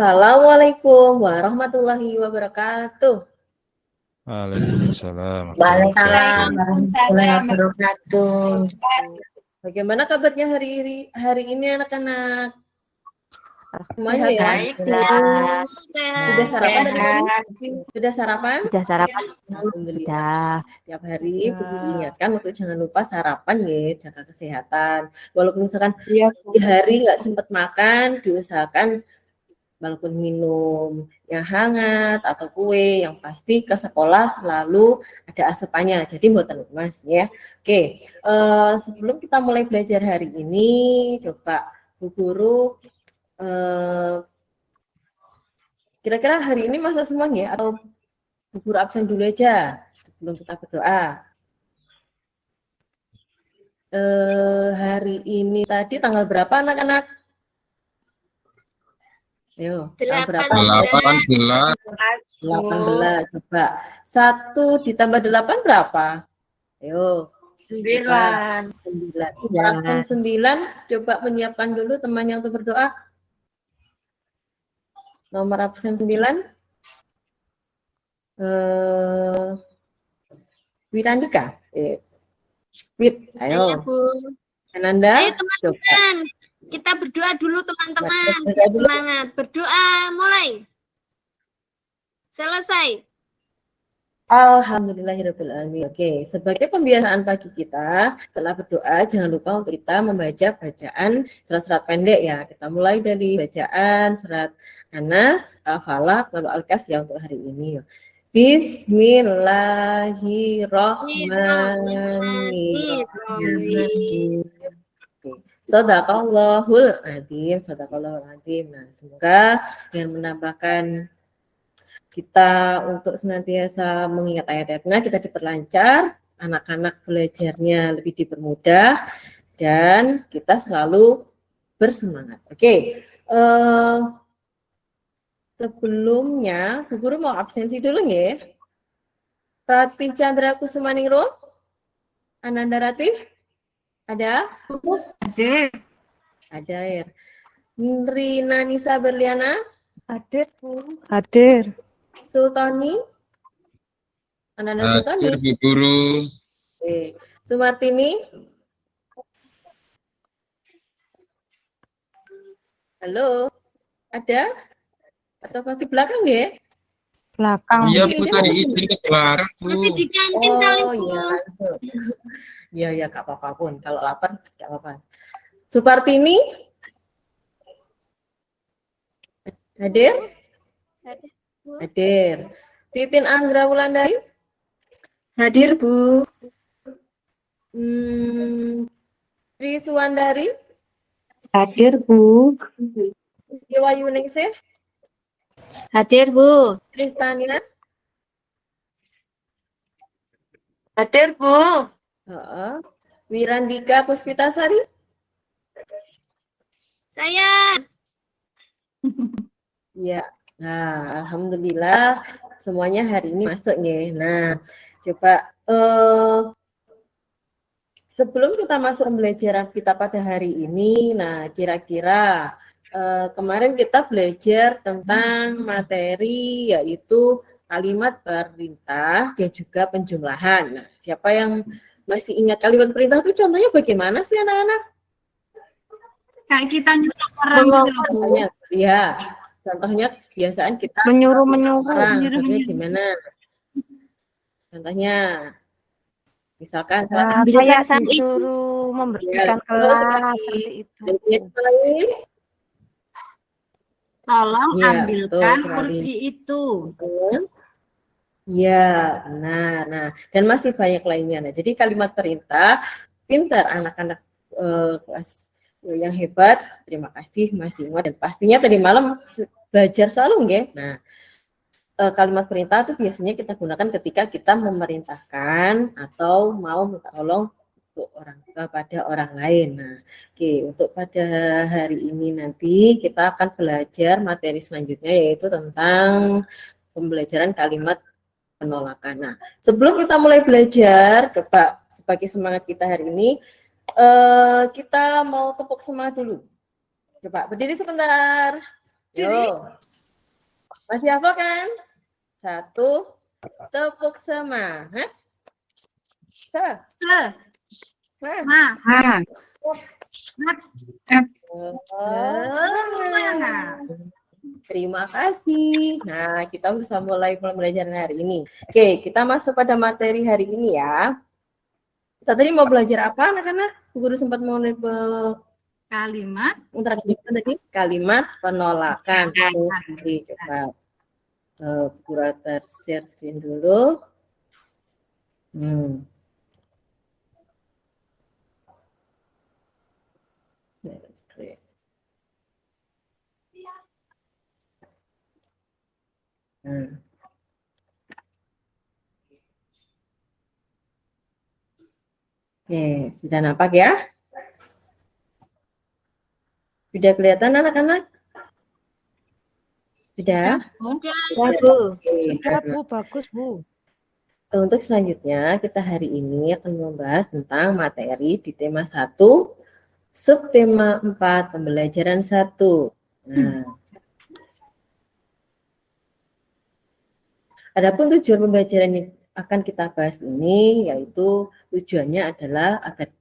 Assalamualaikum warahmatullahi wabarakatuh. Waalaikumsalam. Waalaikumsalam warahmatullahi wabarakatuh. Bagaimana kabarnya hari ini anak-anak? Semuanya ya? Sudah sarapan tadi? Sudah sarapan? Sudah sarapan? Sudah. Tiap hari diingatkan untuk jangan lupa sarapan ya, jaga kesehatan. Walaupun misalkan di hari nggak sempat makan, diusahakan walaupun minum yang hangat atau kue, yang pasti ke sekolah selalu ada asupannya. Jadi mboten mas ya. Oke, sebelum kita mulai belajar hari ini, coba Bu Guru kira-kira hari ini masuk semuanya atau Bu Guru absen dulu aja sebelum kita berdoa. Hari ini tadi tanggal berapa anak-anak? Ayo, berapa? 18. Coba. 1 ditambah 8 berapa? Ayo. 9. 9. Coba menyiapkan dulu temannya untuk berdoa. Nomor absen 9. Wirandika. Wit, ayo. Ananda. Ayo teman-teman. Kita berdoa dulu teman-teman. Semangat. Berdoa mulai. Selesai. Alhamdulillahirrahmanirrahim. Oke, sebagai pembiasaan pagi kita, setelah berdoa jangan lupa untuk kita membaca bacaan surat-surat pendek ya. Kita mulai dari bacaan surat Anas, Al-Falaq, lalu Al-Kas ya untuk hari ini. Bismillahirrahmanirrahim. Sadaqallahul adzim, sadaqallahul adzim. Nah, semoga dengan menambahkan kita untuk senantiasa mengingat ayat-ayatnya, kita diperlancar, anak-anak belajarnya lebih dipermudah, dan kita selalu bersemangat. Oke, sebelumnya Bu Guru mau absensi dulu ya. Ratih Chandra Kusumaningrum, Ananda Ratih, ada? Ada ya. Rina Nisa Berliana, Hadir, Bu. Hadir. Sultani, Ananda Sultani. Bu Guru. Oke. Sumartini. Halo, ada? Atau masih belakang ya? Belakang. Iya Bu, tadi izin ke belakang Bu. Masih di kantin kali Bu. Iya, iya, Kak apa-apa pun. Kalau lapar, nggak apa-apa. Supartini. Hadir? Hadir. Titin Anggra Wulandari? Hadir, Bu. Tri Suwandari? Hadir, Bu. Dewa Yuningsih? Hadir, Bu. Kristania? Hadir, Bu. Wirandika Puspitasari? Saya. Ya. Nah, alhamdulillah semuanya hari ini masuk ya. Nah, coba sebelum kita masuk pembelajaran kita pada hari ini, nah kira-kira kemarin kita belajar tentang materi yaitu kalimat perintah dan juga penjumlahan. Nah, siapa yang masih ingat kalimat perintah itu contohnya bagaimana sih anak-anak? Kayak kita nyuruh orang gitu loh. Iya. Contohnya kebiasaan kita menyuruh contohnya gimana? Contohnya misalkan saya disuruh membersihkan kelas seperti itu. Tolong ambilkan kursi itu. Ya, benar. Nah, dan masih banyak lainnya. Nah, jadi kalimat perintah, pintar anak-anak kelas yang hebat. Terima kasih Mas Imo, dan pastinya tadi malam belajar selalu ya. Nah, kalimat perintah itu biasanya kita gunakan ketika kita memerintahkan atau mau minta tolong untuk kepada orang lain. Nah, oke, untuk pada hari ini nanti kita akan belajar materi selanjutnya yaitu tentang pembelajaran kalimat penolakan. Nah, sebelum kita mulai belajar, coba sebagai semangat kita hari ini, kita mau tepuk semangat dulu. Coba berdiri sebentar. Yo. Masih hafal kan? 1, tepuk semangat. Se. Nah. Ma. Semangat. Terima kasih. Nah, kita bisa mulai pembelajaran hari ini. Oke, kita masuk pada materi hari ini ya. Kita tadi mau belajar apa anak-anak? Bu Guru sempat mau Kalimat. tadi kalimat penolakan. Oke, coba Bu Guru share screen dulu. That's great. Oke, sudah nampak ya? Sudah kelihatan anak-anak? Sudah? Ya, Bu. Oke. Bu, bagus, Bu. Untuk selanjutnya, kita hari ini akan membahas tentang materi di tema 1, subtema 4, pembelajaran 1. Nah, adapun tujuan pembelajaran yang akan kita bahas ini, yaitu tujuannya adalah agar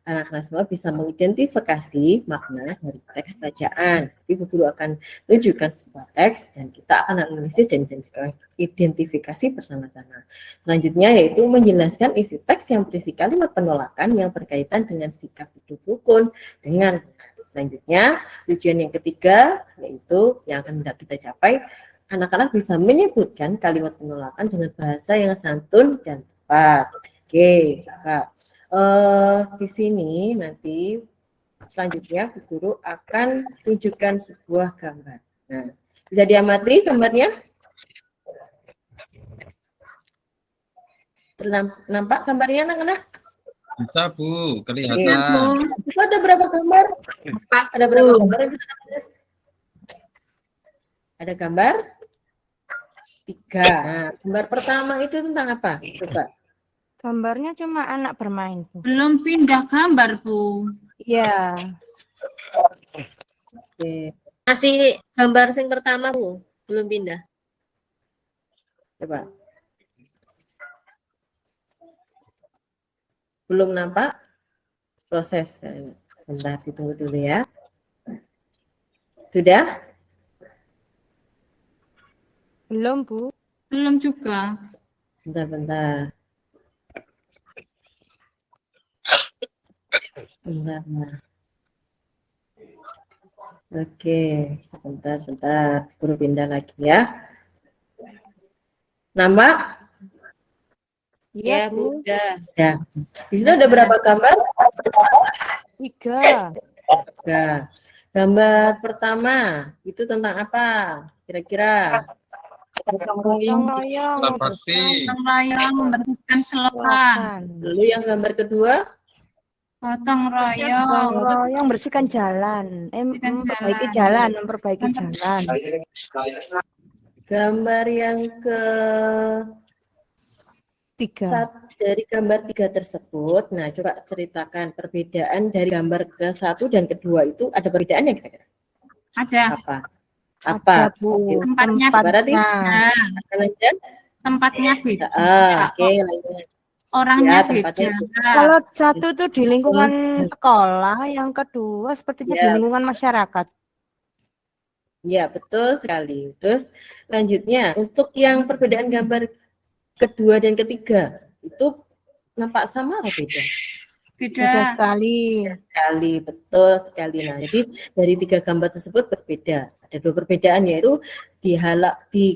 anak-anak semua bisa mengidentifikasi makna dari teks bacaan. Ibu Guru akan tunjukkan sebuah teks dan kita akan analisis dan identifikasi bersama-sama. Selanjutnya yaitu menjelaskan isi teks yang berisi kalimat penolakan yang berkaitan dengan sikap hidup rukun dengan selanjutnya tujuan yang ketiga yaitu yang akan kita capai, anak-anak bisa menyebutkan kalimat penolakan dengan bahasa yang santun dan tepat. Oke, Kak. Di sini nanti selanjutnya Bu Guru akan tunjukkan sebuah gambar. Nah, bisa diamati gambarnya? Nampak gambarnya anak-anak? Bisa Bu, kelihatan. Bisa ada berapa gambar? Ada berapa gambar yang bisa dilihat? Ada gambar 3. Nah, gambar pertama itu tentang apa? Coba. Gambarnya cuma anak bermain, Bu. Belum pindah gambar, Bu. Iya. Oke, Masih gambar yang pertama, Bu. Belum pindah. coba. Belum nampak? Proses. Bentar, ditunggu dulu ya. Sudah? Belum, Bu. Belum juga. Bentar. Oke, sebentar. Guru pindah lagi ya. Nambah? Iya, Bu. Udah. Ya. Di situ ada berapa gambar? 3. Nah, gambar pertama itu tentang apa? Kira-kira? Gotong royong. Seperti Gotong royong membersihkan selokan. Lalu yang gambar kedua? Gotong royong. Gotong royong bersihkan jalan. Memperbaiki jalan. Gambar yang ke 3. dari gambar 3 tersebut. Nah, coba ceritakan perbedaan dari gambar ke-1 dan kedua itu ada perbedaan yang kira-kira? Ada. Apa? Ada, Bu. Tempatnya Berarti tempatnya beda. Oke, lainnya. Orangnya Ya, tempatnya beda. Kalau satu tuh di lingkungan sekolah, yang kedua sepertinya di Ya. lingkungan masyarakat. Ya, betul sekali. Terus lanjutnya, untuk yang perbedaan gambar kedua dan ketiga, itu nampak sama atau beda? Beda Beda. sekali. Betul sekali. Nah, jadi dari 3 gambar tersebut berbeda. Ada 2 perbedaan yaitu di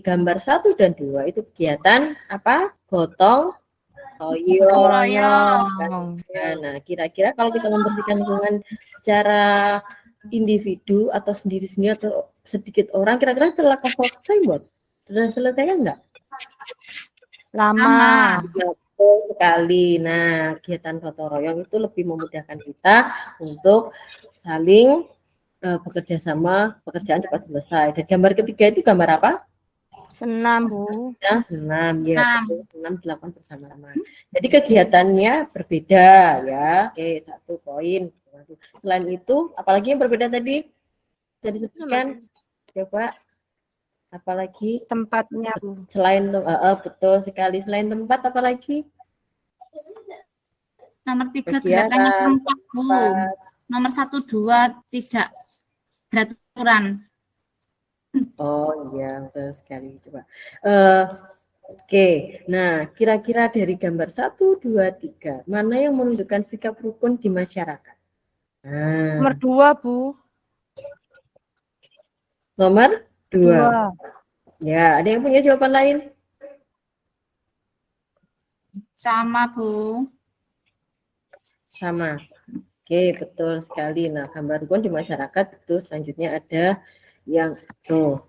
gambar 1 dan 2 itu kegiatan apa? Gotong royong. Nah, kira-kira kalau kita membersihkan lingkungan secara individu atau sendiri-sendiri atau sedikit orang, kira-kira setelah selesai buat? Sudah selesai kan enggak? Lama. Betul sekali. Nah, kegiatan gotong royong itu lebih memudahkan kita untuk saling bekerja sama, pekerjaan cepat selesai. Dan gambar ketiga itu gambar apa? Senam, Bu. Ya, senam. Ya, betul. Senam dilakukan bersama-sama. Jadi kegiatannya berbeda ya. Oke, 1 poin. Selain itu, apalagi yang berbeda tadi? Bisa disebutkan? Coba. Apalagi Tempatnya, Bu. selain betul sekali, selain tempat apalagi? Nomor 3 Kegiatan, gerakannya serempak, Bu. tempat. Nomor 1, 2 tidak beraturan. Oh iya, betul sekali. Coba. Oke, nah kira-kira dari gambar 1, 2, 3, mana yang menunjukkan sikap rukun di masyarakat? Nah, Nomor 2, Bu. nomor 2. 2. Ya, ada yang punya jawaban lain? Sama, Bu. Sama. Oke, betul sekali. Nah, gambar rukun di masyarakat itu selanjutnya ada yang itu.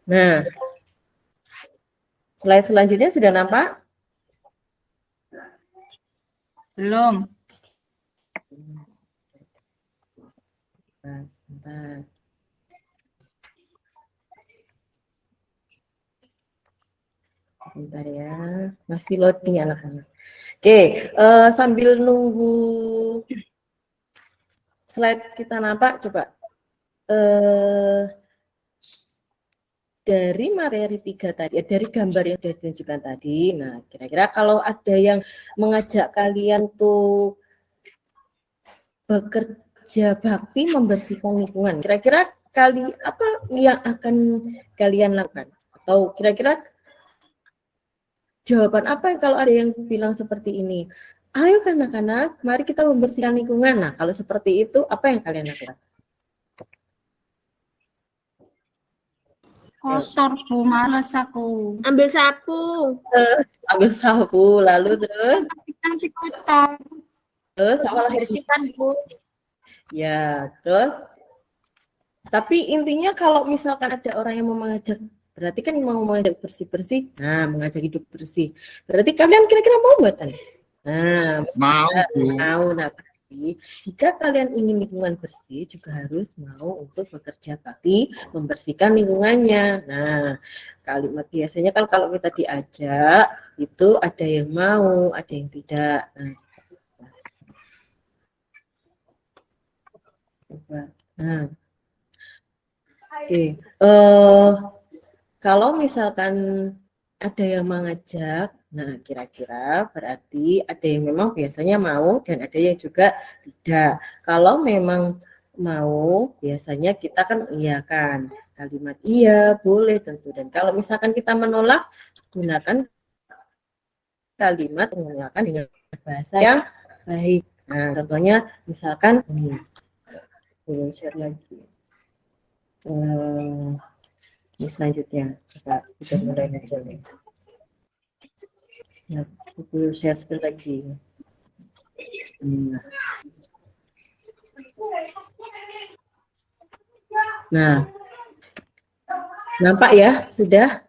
Nah, slide selanjutnya sudah nampak? Belum. Nah, sebentar. Sebentar ya, masih loading anak-anak. Oke, sambil nunggu slide kita nampak, coba dari materi 3 tadi, dari gambar yang sudah ditunjukkan tadi, nah kira-kira kalau ada yang mengajak kalian tuh bekerja bakti membersihkan lingkungan, kira-kira apa yang akan kalian lakukan? Atau kira-kira jawaban apa yang kalau ada yang bilang seperti ini? Ayo anak-anak, mari kita membersihkan lingkungan. Nah, kalau seperti itu, apa yang kalian lakukan? Kotor, Bu. Males aku. Ambil sapu. Ambil sapu, lalu Nanti kotor. terus apa lagi? Bersihkan, Bu. Ya, terus. Tapi intinya kalau misalkan ada orang yang mau mengajak, berarti kan mau mengajak bersih-bersih. Nah, mengajak hidup bersih. Berarti kalian kira-kira mau buatan? Nah, Mau, Bu. mau. Nah, berarti jika kalian ingin lingkungan bersih, juga harus mau untuk bekerja bakti membersihkan lingkungannya. Nah, kalimat biasanya kalau kita diajak, itu ada yang mau, ada yang tidak. Nah, oke. Kalau misalkan ada yang mengajak, nah kira-kira berarti ada yang memang biasanya mau dan ada yang juga tidak. Kalau memang mau, biasanya kita kan iyakan. Kalimat iya, boleh tentu. Dan kalau misalkan kita menolak, gunakan kalimat menggunakan dengan bahasa yang baik. Nah, contohnya misalkan ini. Share lagi. Ini selanjutnya kita mulai aja nih. Ya, aku share sekali lagi. Nah, nampak ya sudah?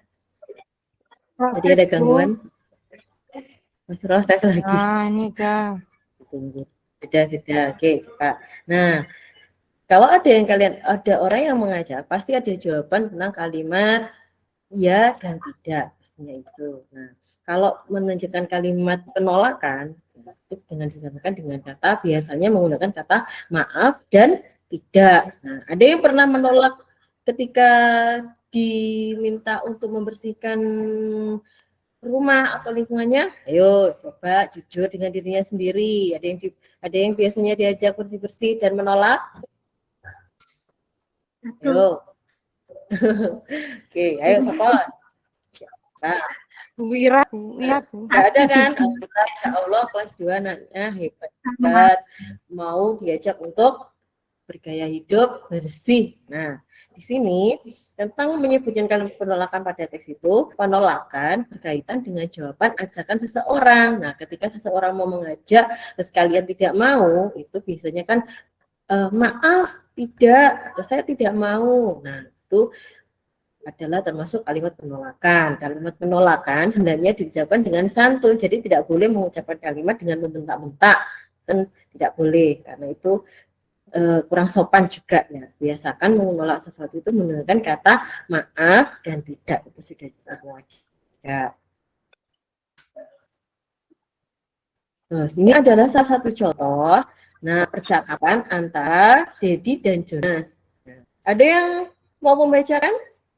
Jadi ada gangguan. Masih proses lagi. Nah, ini udah. Tunggu. Sudah. Oke, Pak. Nah, kalau ada orang yang mengajak, pasti ada jawaban tentang kalimat ya dan tidak, pastinya itu. Nah, kalau menunjukkan kalimat penolakan, itu dengan disamakan dengan kata, biasanya menggunakan kata maaf dan tidak. Nah, ada yang pernah menolak ketika diminta untuk membersihkan rumah atau lingkungannya? Ayo, coba jujur dengan dirinya sendiri. Ada yang biasanya diajak bersih-bersih dan menolak? Ayo. Oke, ayo Sokon. Nah, Bu Ira, Bu. Iya, Bu. nggak ada kan? Anggota Insya Allah kelas 2 anaknya hebat. Mau diajak untuk bergaya hidup bersih. Nah, di sini tentang menyebutkan kalimat penolakan pada teks itu, penolakan berkaitan dengan jawaban ajakan seseorang. Nah, ketika seseorang mau mengajak, terus kalian tidak mau, itu biasanya kan maaf, tidak, atau saya tidak mau. Nah, itu adalah termasuk kalimat penolakan. Kalimat penolakan hendaknya diucapkan dengan santun, jadi tidak boleh mengucapkan kalimat dengan membentak-bentak, dan tidak boleh, karena itu kurang sopan juga ya. Biasakan menolak sesuatu itu menggunakan kata maaf dan tidak, itu sudah lagi. Ya. Terus ini adalah salah satu contoh. Nah, percakapan antara Dedi dan Jonas. Nah, ada yang mau membacakan?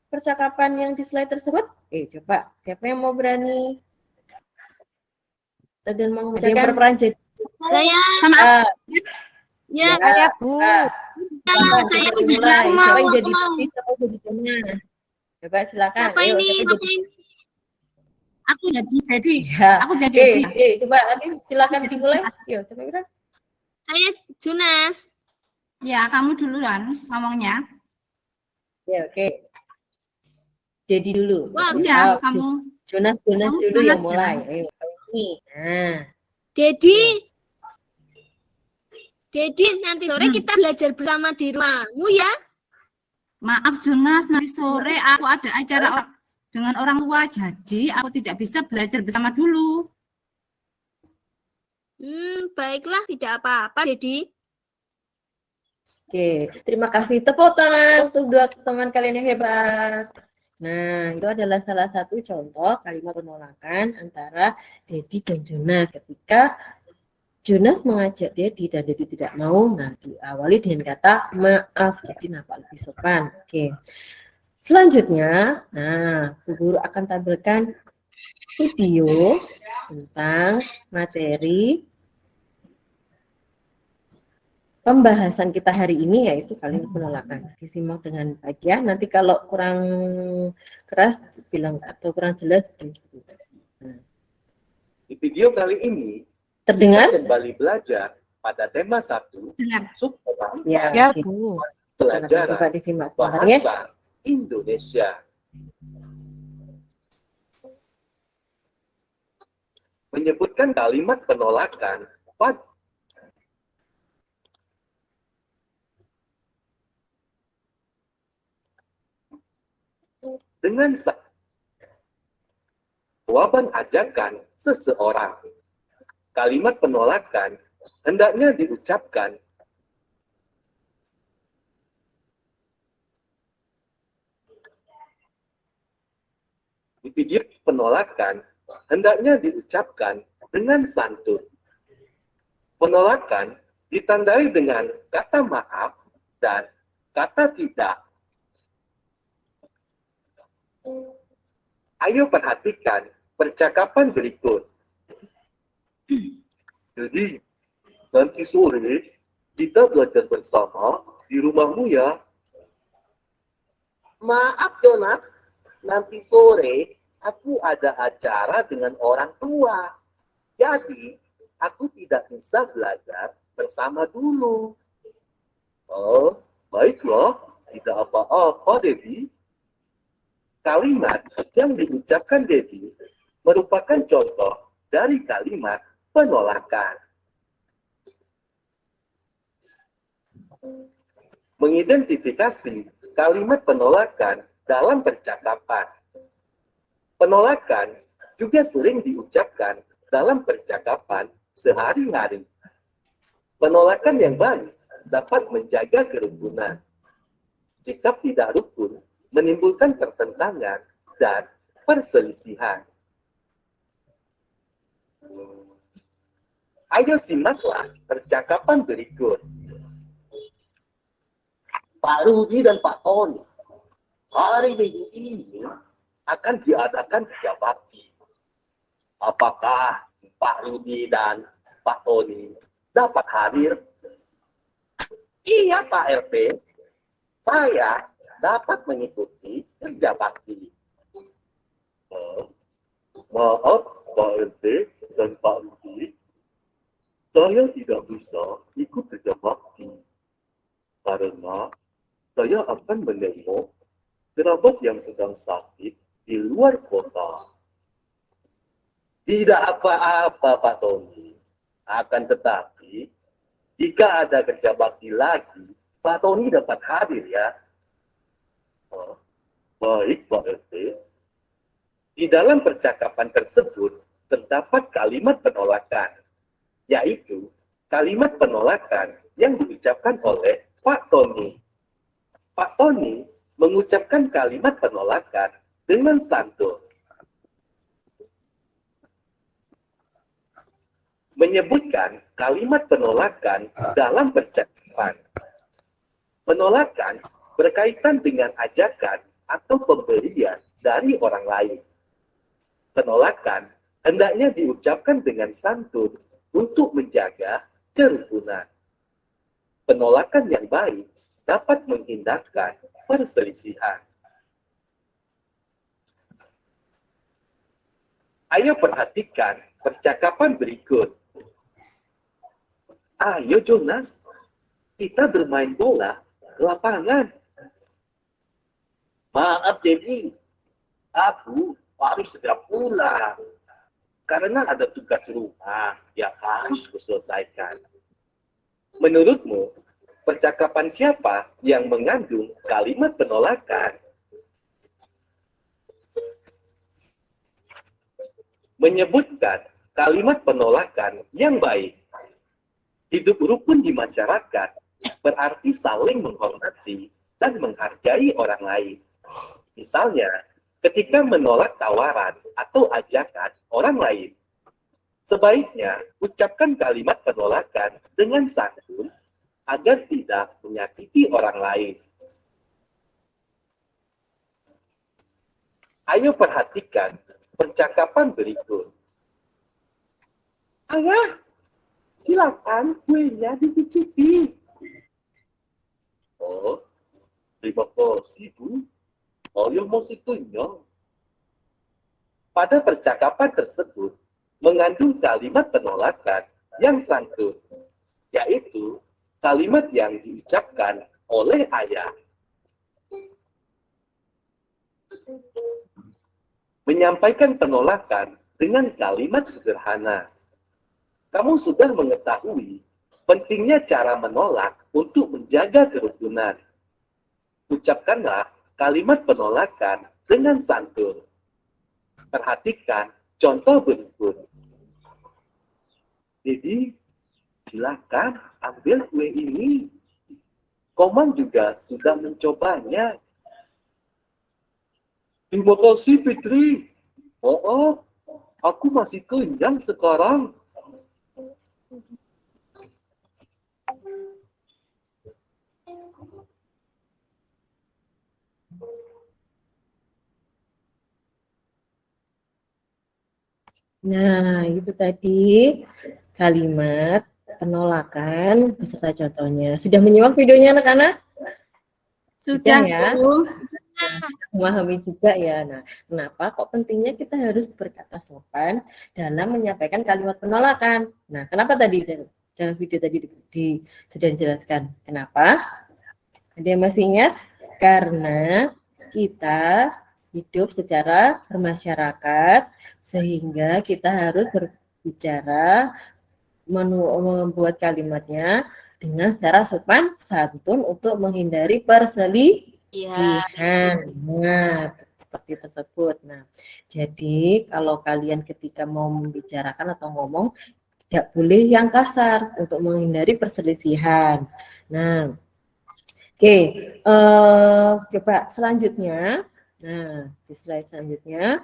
percakapan yang di slide tersebut? Coba, siapa yang mau berani? Dan mau membacakan berperan jadi Saya, Sama A. ya, Ya, Bu. saya Siapa juga mulai? mau, Siapa yang jadi mau. Tuti, siapa yang jadi Jonas? Coba silakan. siapa Ayo, ini? siapa Siapa jadi? ini? aku jadi. Ya. Aku jadi. Coba nanti silakan dimulai. Yuk, coba kita. Saya Junas. Ya, kamu duluan ngomongnya. Ya, oke. Jadi dulu. Wah, Udah, Oh, kamu. Jonas Kamu dulu Jonas yang mulai. ya? Ayo, ini. Nah, Dedi. Dedi, nanti sore Hmm. kita belajar bersama di rumahmu ya. Maaf Jonas, nanti sore aku ada acara dengan orang tua, jadi aku tidak bisa belajar bersama dulu. Baiklah, tidak apa-apa, Dedi. oke. Terima kasih. Tepuk tangan untuk dua teman kalian yang hebat. Nah, itu adalah salah satu contoh kalimat penolakan antara Dedi dan Jonas ketika Jonas mengajak Dedi dan Dedi tidak mau. Nah, diawali dengan kata maaf, jadi nampak lebih sopan. Oke. Selanjutnya, nah, Bu Guru akan tampilkan video tentang materi pembahasan kita hari ini, yaitu kalimat penolakan. Disimak dengan baik ya. Nanti kalau kurang keras bilang atau kurang jelas. Di video kali ini, Terdengar? kita kembali belajar pada tema 1, Dengar. subtema Ya, Ya, oke. Bu. Silakan pelajaran coba disimak sebentar ya. bahasa Indonesia. Menyebutkan kalimat penolakan pada dengan jawaban ajakan seseorang. Kalimat penolakan hendaknya diucapkan di video penolakan hendaknya diucapkan dengan santun. Penolakan ditandai dengan kata maaf dan kata tidak. Ayo perhatikan percakapan berikut. Jadi, nanti sore kita belajar bersama di rumahmu ya. Maaf Jonas, nanti sore aku ada acara dengan orang tua. Jadi, aku tidak bisa belajar bersama dulu. Oh, baiklah. Tidak apa-apa, Dedi. Kalimat yang diucapkan Dedi merupakan contoh dari kalimat penolakan. Mengidentifikasi kalimat penolakan dalam percakapan. Penolakan juga sering diucapkan dalam percakapan sehari-hari. Penolakan yang baik dapat menjaga kerukunan. Sikap tidak rukun menimbulkan pertentangan dan perselisihan. Ayo simaklah percakapan berikut. Pak Rudi dan Pak Tony, hari Minggu ini akan diadakan kerja bakti. Apakah Pak Rudi dan Pak Tony dapat hadir? Iya Pak RT, saya dapat mengikuti kerja bakti. Maaf Pak RT dan Pak Rudi, saya tidak bisa ikut kerja bakti karena saya akan menengok kerabat yang sedang sakit di luar kota. Tidak apa-apa Pak Tony. Akan tetapi, jika ada kerja bakti lagi, Pak Tony dapat hadir ya. Baik Pak RT. Di dalam percakapan tersebut terdapat kalimat penolakan, yaitu kalimat penolakan yang diucapkan oleh Pak Tony. Pak Tony mengucapkan kalimat penolakan dengan santun. Menyebutkan kalimat penolakan dalam percakapan. Penolakan berkaitan dengan ajakan atau pemberian dari orang lain. Penolakan hendaknya diucapkan dengan santun untuk menjaga kerukunan. Penolakan yang baik dapat menghindarkan perselisihan. Ayo perhatikan percakapan berikut. Ayo Jonas, kita bermain bola ke lapangan. Maaf Dedi, aku harus segera pulang. Karena ada tugas rumah yang harus kuselesaikan. Menurutmu, percakapan siapa yang mengandung kalimat penolakan? Menyebutkan kalimat penolakan yang baik. Hidup rukun di masyarakat berarti saling menghormati dan menghargai orang lain. Misalnya, ketika menolak tawaran atau ajakan orang lain, sebaiknya ucapkan kalimat penolakan dengan santun agar tidak menyakiti orang lain. Ayo perhatikan percakapan berikut. Ayah, silakan kuenya dicicipi. Oh, terima kasih Bu. Ayah masih kenyang. Pada percakapan tersebut mengandung kalimat penolakan yang santun, yaitu kalimat yang diucapkan oleh ayah. Menyampaikan penolakan dengan kalimat sederhana. Kamu sudah mengetahui pentingnya cara menolak untuk menjaga kerukunan. Ucapkanlah kalimat penolakan dengan santun. Perhatikan contoh berikut. Jadi, silakan ambil kue ini. Koman juga sudah mencobanya. Terima kasih Fitri. Oh, aku masih kenyang sekarang. Nah, itu tadi kalimat penolakan beserta contohnya. Sudah menyimak videonya anak-anak? Sudah ya. Bu. Memahami juga ya. Nah, kenapa kok pentingnya kita harus berkata sopan dalam menyampaikan kalimat penolakan? Nah, kenapa tadi dalam video tadi sudah dijelaskan? Kenapa? Ada yang masih ingat? Karena kita hidup secara bermasyarakat, sehingga kita harus berbicara, membuat kalimatnya dengan secara sopan santun untuk menghindari perselisihan. Nah, seperti tersebut. Nah, jadi kalau kalian ketika mau membicarakan atau ngomong, tidak boleh yang kasar untuk menghindari perselisihan. Nah, oke, coba selanjutnya. Nah, di slide selanjutnya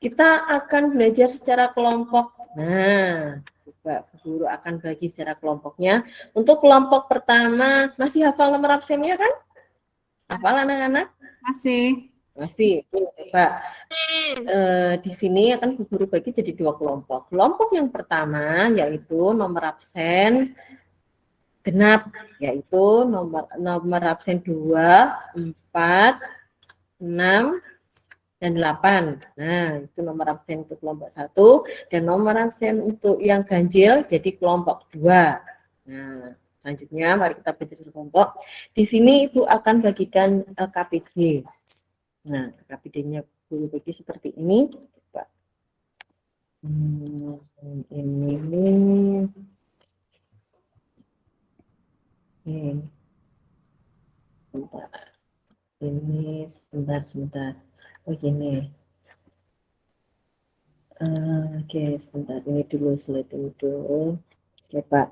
kita akan belajar secara kelompok. Nah, coba guru akan bagi secara kelompoknya. Untuk kelompok pertama, masih hafal nomor absennya kan? Hafal anak-anak? Masih. Masih. Coba di sini akan guru bagi jadi 2 kelompok. Kelompok yang pertama yaitu nomor absen genap, yaitu nomor absen 2, 4, 6, dan 8. Nah, itu nomor absen untuk kelompok 1, dan nomor absen untuk yang ganjil jadi kelompok 2. Nah, selanjutnya mari kita belajar kelompok. Di sini Ibu akan bagikan KPD. Nah, KPD-nya guru bagi seperti ini. Coba. Ini. Sebentar. Ini sebentar. Oh gini. Oke, sebentar. Ini dulu, slide ini dulu. Oke, Pak.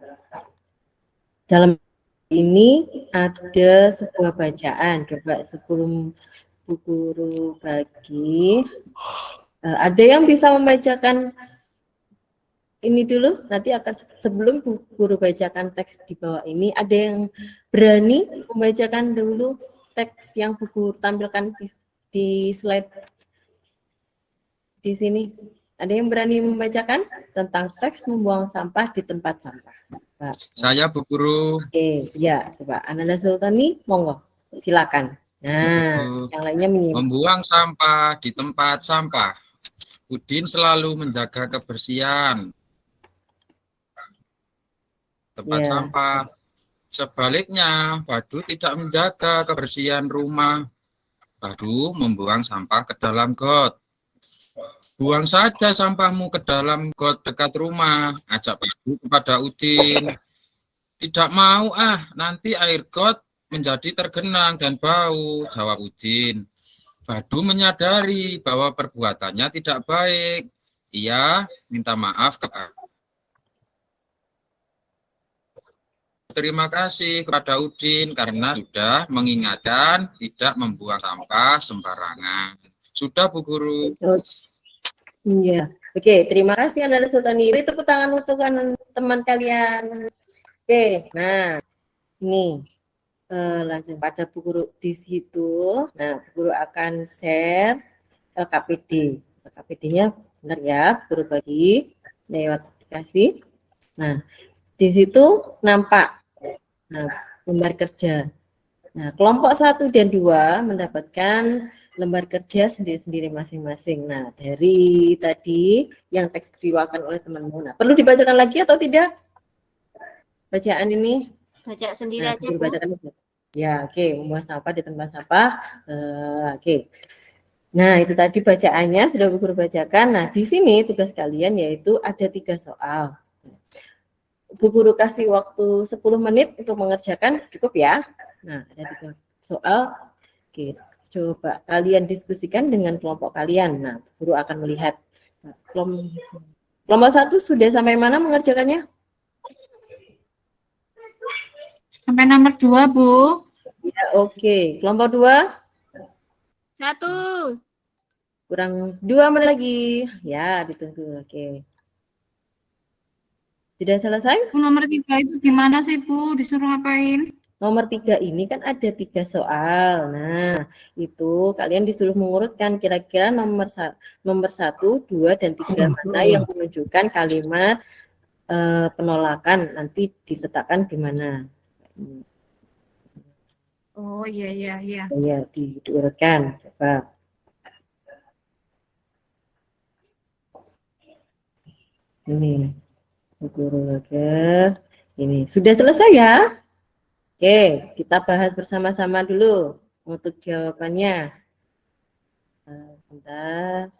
Dalam ini ada sebuah bacaan. Coba sebelum Bu Guru bagi, ada yang bisa membacakan ini dulu? Nanti akan sebelum Bu Guru bacakan teks di bawah ini, ada yang berani membacakan dulu teks yang Bu Guru tampilkan di slide di sini? Ada yang berani membacakan tentang teks membuang sampah di tempat sampah? Pak. Saya Bu Guru. Oke, ya, coba Ananda Sultani, monggo, silakan. Nah, yang lainnya menyimak. Membuang sampah di tempat sampah. Udin selalu menjaga kebersihan tempat Ya. sampah. Sebaliknya, Badu tidak menjaga kebersihan rumah. Badu membuang sampah ke dalam got. Buang saja sampahmu ke dalam got dekat rumah, ajak Badu kepada Udin. Tidak mau nanti air got menjadi tergenang dan bau, jawab Udin. Badu menyadari bahwa perbuatannya tidak baik. Ia minta maaf kepada Terima kasih kepada Udin karena sudah mengingatkan tidak membuang sampah sembarangan. Sudah, Bu Guru. Iya. Oke, terima kasih Ananda Sultani. Beri tepuk tangan untuk teman kalian. Oke, nah ini langsung pada Bu Guru di situ. Nah, Bu Guru akan share LKPD. LKPD-nya benar ya, Bu Guru bagi lewat aplikasi. Nah, di situ nampak lembar kerja. Nah, kelompok 1 dan 2 mendapatkan lembar kerja sendiri-sendiri masing-masing. Nah, dari tadi yang teks diwakilkan oleh temanmu. Nah, perlu dibacakan lagi atau tidak? Bacaan ini? Baca sendiri aja, Bu. Ya, oke. Membuang sampah di tempat sampah. Oke. Nah, itu tadi bacaannya sudah Bu Guru bacakan. Nah, di sini tugas kalian yaitu ada 3 soal. Bu Guru kasih waktu 10 menit untuk mengerjakan, cukup ya. Nah, ada 3 soal. Oke, coba kalian diskusikan dengan kelompok kalian. Nah, Bu Guru akan melihat. Kelompok 1 sudah sampai mana mengerjakannya? Sampai nomor 2, Bu. Ya, oke. Kelompok 2? 1. Kurang 2 menit lagi. Ya, ditunggu. Oke. Sudah selesai? Nomor 3 itu gimana sih, Bu? Disuruh ngapain? Nomor 3 ini kan ada 3 soal. Nah, itu kalian disuruh mengurutkan kira-kira nomor 1, 2, dan 3 mana yang menunjukkan kalimat penolakan, nanti diletakkan di mana. Oh, iya. Ya, diurutkan. Coba. Ini. Bu Guru lagi. Ini. Sudah selesai ya? Oke, kita bahas bersama-sama dulu untuk jawabannya. Bentar.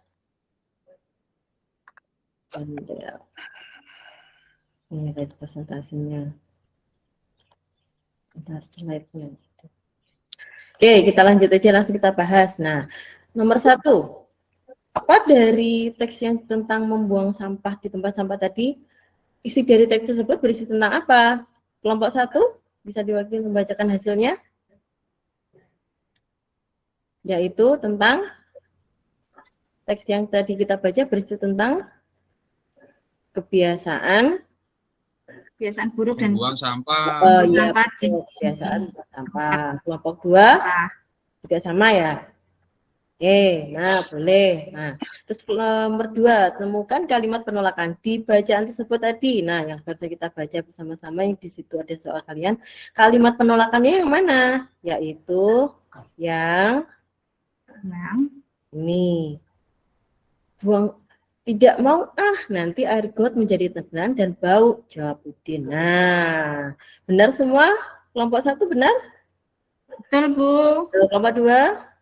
Ini ada presentasinya. Bentar, slide-nya. Oke, kita lanjut aja, langsung kita bahas. Nah, nomor 1. Apa dari teks yang tentang membuang sampah di tempat sampah tadi? Isi dari teks tersebut berisi tentang apa? Kelompok 1 bisa diwakili membacakan hasilnya, yaitu tentang teks yang tadi kita baca berisi tentang kebiasaan buruk dan Membuang sampah. sampah di kebiasaan sampah. Kelompok 2 juga sama ya. Oke, nah boleh. Nah, terus nomor 2, temukan kalimat penolakan di bacaan tersebut tadi. Nah, yang baru kita baca bersama-sama, yang di situ ada soal kalian. Kalimat penolakannya yang mana? Yaitu yang ini. Buang, tidak mau nanti air got menjadi tergenang dan bau, jawab Udin. Nah, benar semua? Kelompok 1 benar? Betul, Bu. Kelompok 2?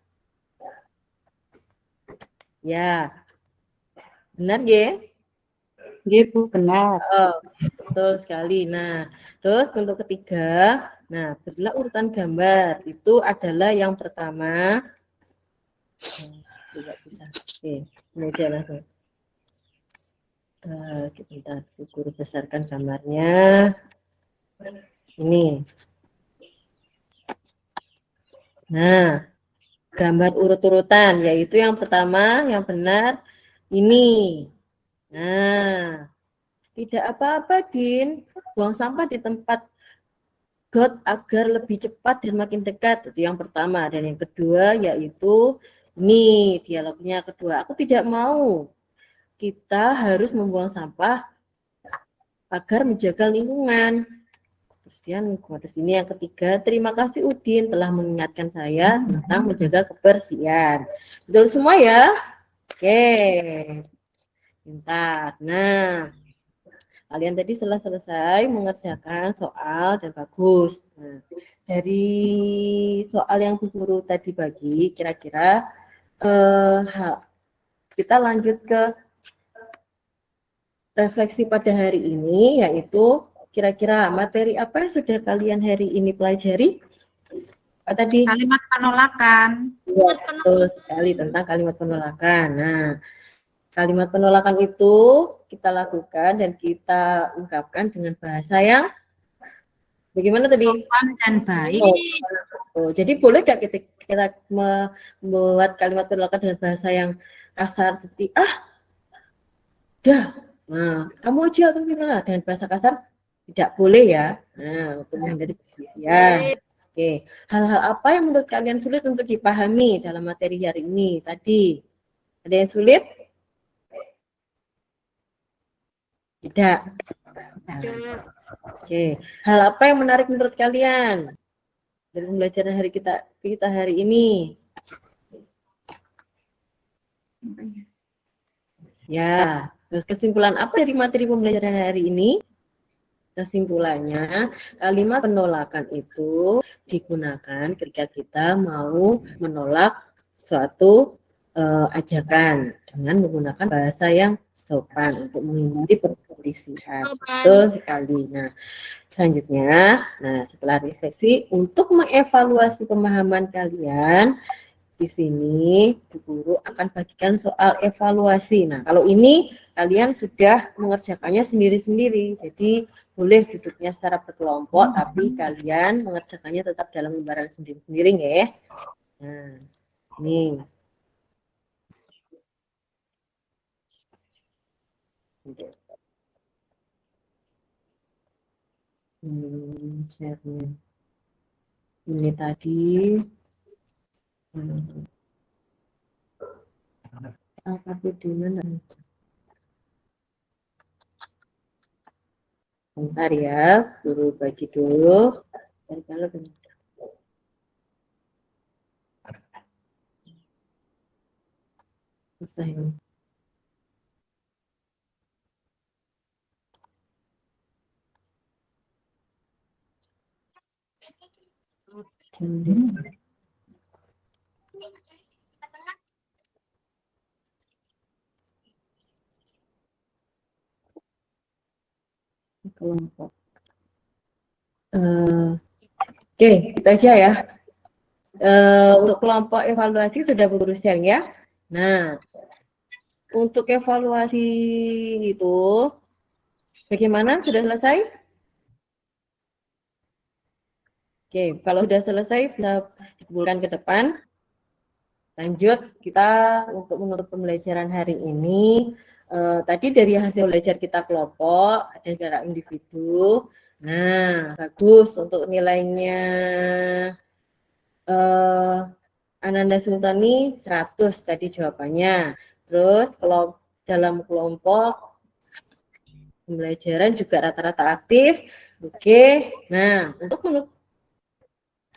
Ya, benar ya? Iya, Bu, benar. Oh, betul sekali. Nah, terus untuk ketiga, nah berilah urutan gambar. Itu adalah yang pertama. Tidak bisa. Oke, ini aja langsung. Kita Guru besarkan gambarnya. Ini. Nah, gambar urut-urutan, yaitu yang pertama, yang benar, ini. Nah, tidak apa-apa, Din. Buang sampah di tempat God agar lebih cepat dan makin dekat. Itu yang pertama. Dan yang kedua yaitu ini dialognya kedua. Aku tidak mau kita harus membuang sampah agar menjaga lingkungan. Kebersihan lingkungan. Terus ini yang ketiga, terima kasih Udin telah mengingatkan saya tentang menjaga kebersihan. Betul semua ya? Oke. Pintar. Nah, kalian tadi setelah selesai mengerjakan soal dan bagus. Nah, dari soal yang Bu Guru tadi bagi, kira-kira kita lanjut ke refleksi pada hari ini, yaitu kira-kira materi apa yang sudah kalian hari ini pelajari? Apa tadi? Kalimat penolakan. Ya, betul sekali tentang kalimat penolakan. Nah, kalimat penolakan itu kita lakukan dan kita ungkapkan dengan bahasa yang bagaimana tadi? Sopan dan baik. Oh, jadi boleh nggak kita membuat kalimat penolakan dengan bahasa yang kasar seperti dah, nah kamu aja atau gimana? Dengan bahasa kasar tidak boleh ya. Nah, untuk menghindari perselisihan. Oke, hal-hal apa yang menurut kalian sulit untuk dipahami dalam materi hari ini tadi? Ada yang sulit? Tidak. Oke, hal apa yang menarik menurut kalian dari pembelajaran hari kita hari ini? Ya, terus kesimpulan apa dari materi pembelajaran hari ini? Kesimpulannya, kalimat penolakan itu digunakan ketika kita mau menolak suatu ajakan dengan menggunakan bahasa yang sopan untuk menghindari perselisihan. Betul sekali. Nah, selanjutnya, setelah refleksi, untuk mengevaluasi pemahaman kalian, di sini Bu Guru akan bagikan soal evaluasi. Nah, kalau ini kalian sudah mengerjakannya sendiri-sendiri, jadi boleh duduknya secara berkelompok, tapi kalian mengerjakannya tetap dalam lembaran sendiri-sendiri ya. Nah, ini. Share-nya. Ini tadi. Apa di mana? Bentar ya, Guru bagi dulu. Susah ini. Kelompok. Oke, kita aja ya. Untuk kelompok evaluasi sudah berurusan ya. Nah, untuk evaluasi itu bagaimana? Sudah selesai? Oke, kalau sudah selesai bisa dikumpulkan ke depan. Lanjut, kita untuk menutup pembelajaran hari ini. Tadi dari hasil belajar kita kelompok, ada secara individu. Nah, bagus untuk nilainya. Ananda Sultani 100 tadi jawabannya. Terus kalau dalam kelompok pembelajaran juga rata-rata aktif. Oke. Nah, untuk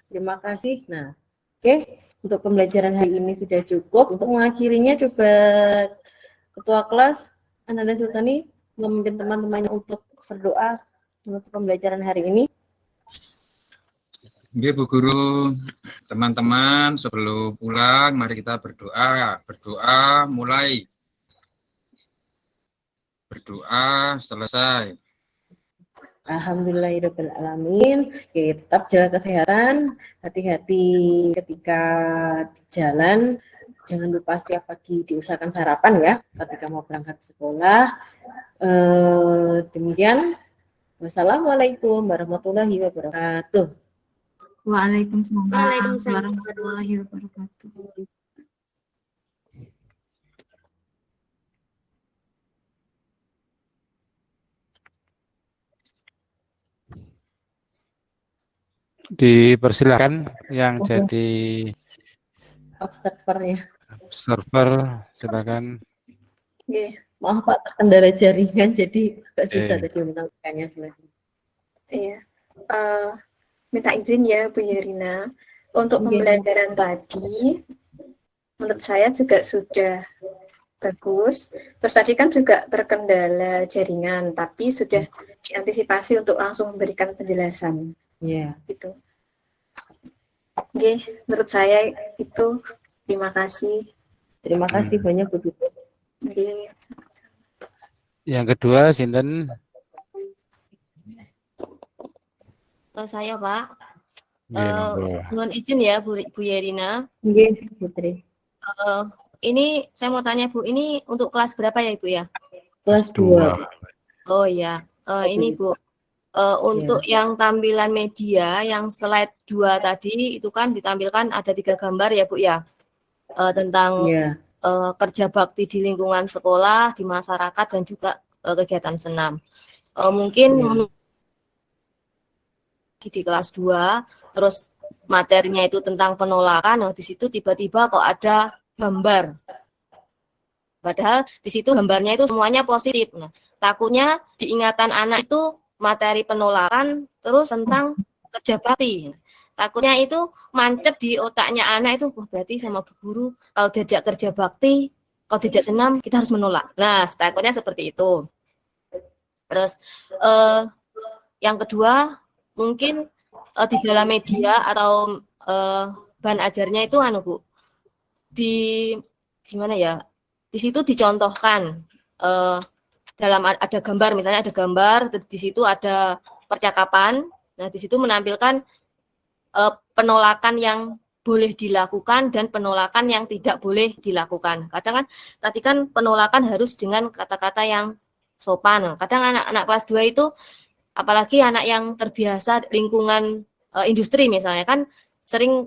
terima kasih. Nah, oke. Untuk pembelajaran hari ini sudah cukup. Untuk mengakhirinya coba Ketua kelas Ananda Sultani memimpin teman-temannya untuk berdoa untuk pembelajaran hari ini. Oke, Bu Guru, teman-teman sebelum pulang mari kita berdoa. Berdoa mulai. Berdoa selesai. Alhamdulillahirrahmanirrahim. Oke, tetap jaga kesehatan, hati-hati ketika di jalan. Jangan lupa setiap pagi diusahakan sarapan ya ketika mau berangkat sekolah. Demikian. Wassalamualaikum warahmatullahi wabarakatuh. Waalaikumsalam Waalaikumsalam. warahmatullahi wabarakatuh. Dipersilakan yang Oke. jadi Observer ya. server, silakan. Oke, Maaf Pak, terkendala jaringan jadi agak susah Eh, tadi menambahkannya silakan. iya. Eh, minta izin ya Bu Yerina. Untuk Oke. pembelajaran tadi, menurut saya juga sudah bagus. Terus tadi kan juga terkendala jaringan, tapi sudah diantisipasi untuk langsung memberikan penjelasan. Iya. Gitu. Oke, menurut saya itu. Terima kasih. Terima kasih banyak Bu Duto. Oke. yang kedua, Sinten. Saya Pak, Nggih, monggo. mohon izin ya Bu Yerina. Oke, Putri. Ini saya mau tanya Bu, ini untuk kelas berapa ya Ibu ya? Kelas 2. Oh ya, ini Bu, untuk yang tampilan media yang slide 2 tadi itu kan ditampilkan ada 3 gambar ya Bu ya, tentang Iya. kerja bakti di lingkungan sekolah, di masyarakat dan juga kegiatan senam. Mungkin di kelas 2, terus materinya itu tentang penolakan, nah di situ tiba-tiba kok ada gambar. Padahal di situ gambarnya itu semuanya positif. Nah, takutnya diingatan anak itu materi penolakan terus tentang kerja bakti. Takutnya itu mancep di otaknya anak itu, wah berarti sama Bu Guru kalau diajak kerja bakti, kalau diajak senam kita harus menolak. Nah, takutnya seperti itu. Terus yang kedua mungkin di dalam media atau bahan ajarnya itu Bu, di gimana ya? Di situ dicontohkan dalam ada gambar, misalnya ada gambar, di situ ada percakapan. Nah, di situ menampilkan penolakan yang boleh dilakukan dan penolakan yang tidak boleh dilakukan. Kadang kan tadi kan penolakan harus dengan kata-kata yang sopan. Kadang anak-anak kelas 2 itu apalagi anak yang terbiasa lingkungan industri misalnya kan sering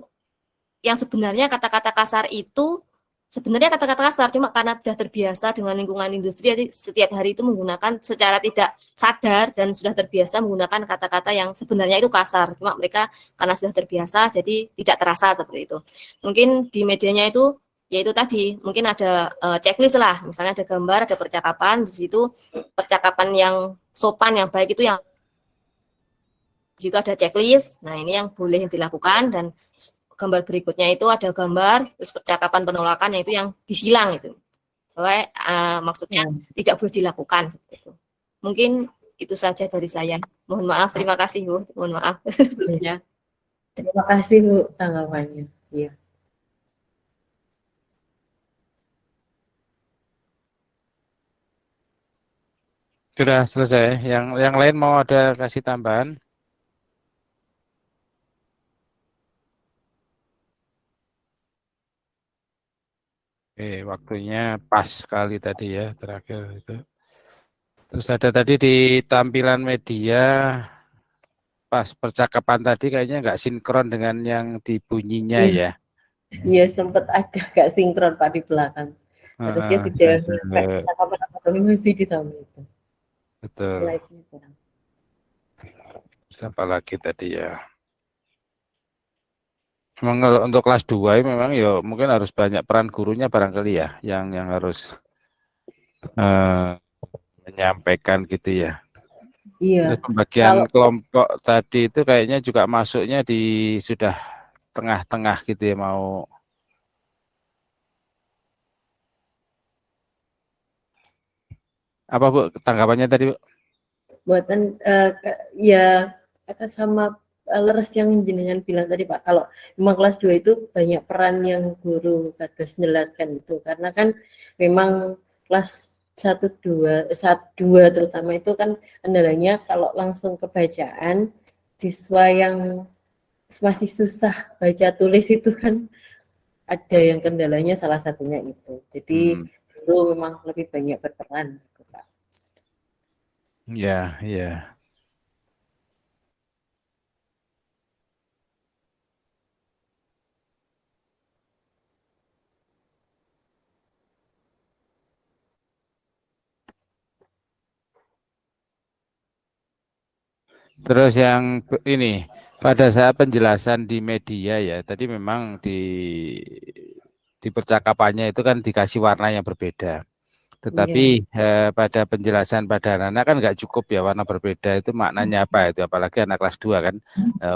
yang sebenarnya kata-kata kasar itu sebenarnya kata-kata kasar cuma karena sudah terbiasa dengan lingkungan industri jadi setiap hari itu menggunakan secara tidak sadar dan sudah terbiasa menggunakan kata-kata yang sebenarnya itu kasar cuma mereka karena sudah terbiasa jadi tidak terasa seperti itu. Mungkin di medianya itu yaitu tadi mungkin ada checklist lah, misalnya ada gambar, ada percakapan, di situ percakapan yang sopan yang baik itu yang di situ ada checklist. Nah, ini yang boleh dilakukan dan gambar berikutnya itu ada gambar terus percakapan penolakan yaitu yang disilang itu. Bahwa maksudnya tidak boleh dilakukan seperti itu. Mungkin itu saja dari saya. Mohon maaf, terima kasih Bu. Mohon maaf sebelumnya. Terima kasih Bu tanggapannya. Iya. Sudah selesai. Yang lain mau ada kasih tambahan? Waktunya pas sekali tadi ya terakhir itu. Terus ada tadi di tampilan media pas percakapan tadi kayaknya nggak sinkron dengan yang di bunyinya ya. Iya sempat ada gak sinkron Pak di belakang. Harusnya tidak percakapan atau masih di tahun itu. Betul. Siapa lagi tadi ya? Memang kalau untuk kelas 2 memang ya mungkin harus banyak peran gurunya barangkali ya yang harus menyampaikan gitu ya. Iya. Pembagian kelompok tadi itu kayaknya juga masuknya di sudah tengah-tengah gitu ya mau. Apa Bu tanggapannya tadi Bu? Buatan ya sama leres yang jenengan bilang tadi Pak, kalau memang kelas 2 itu banyak peran yang guru harus menjelaskan itu, karena kan memang kelas 1, 2 terutama itu kan kendalanya kalau langsung kebacaan, siswa yang masih susah baca tulis itu kan ada yang kendalanya salah satunya itu. Jadi guru memang lebih banyak berperan gitu Pak. Ya, ya. Terus yang ini Pada saat penjelasan di media ya, tadi memang di percakapannya itu kan dikasih warna yang berbeda. Tetapi pada penjelasan pada anak-anak kan nggak cukup ya warna berbeda itu maknanya apa itu, apalagi anak kelas 2 kan.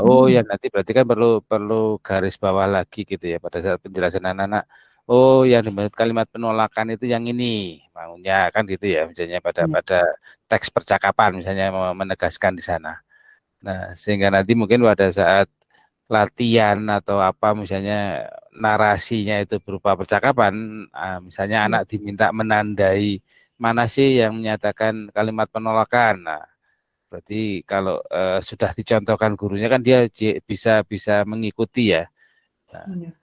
Oh ya nanti berarti kan perlu garis bawah lagi gitu ya pada saat penjelasan anak-anak. Oh yang dimaksud kalimat penolakan itu yang ini maunya kan gitu ya, misalnya pada teks percakapan misalnya menegaskan di sana. Nah, sehingga nanti mungkin pada saat latihan atau apa misalnya narasinya itu berupa percakapan, misalnya anak diminta menandai mana sih yang menyatakan kalimat penolakan. Nah, berarti kalau sudah dicontohkan gurunya kan dia bisa mengikuti ya. Nah,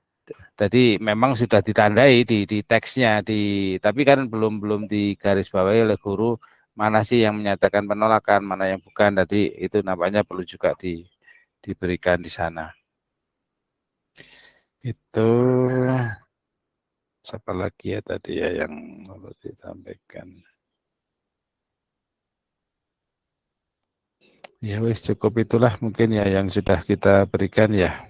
tadi memang sudah ditandai di teksnya tapi kan belum digarisbawahi oleh guru mana sih yang menyatakan penolakan, mana yang bukan. Tadi itu nampaknya perlu juga diberikan di sana. Itu siapa lagi ya tadi ya yang perlu disampaikan. Ya wis cukup itulah mungkin ya yang sudah kita berikan ya.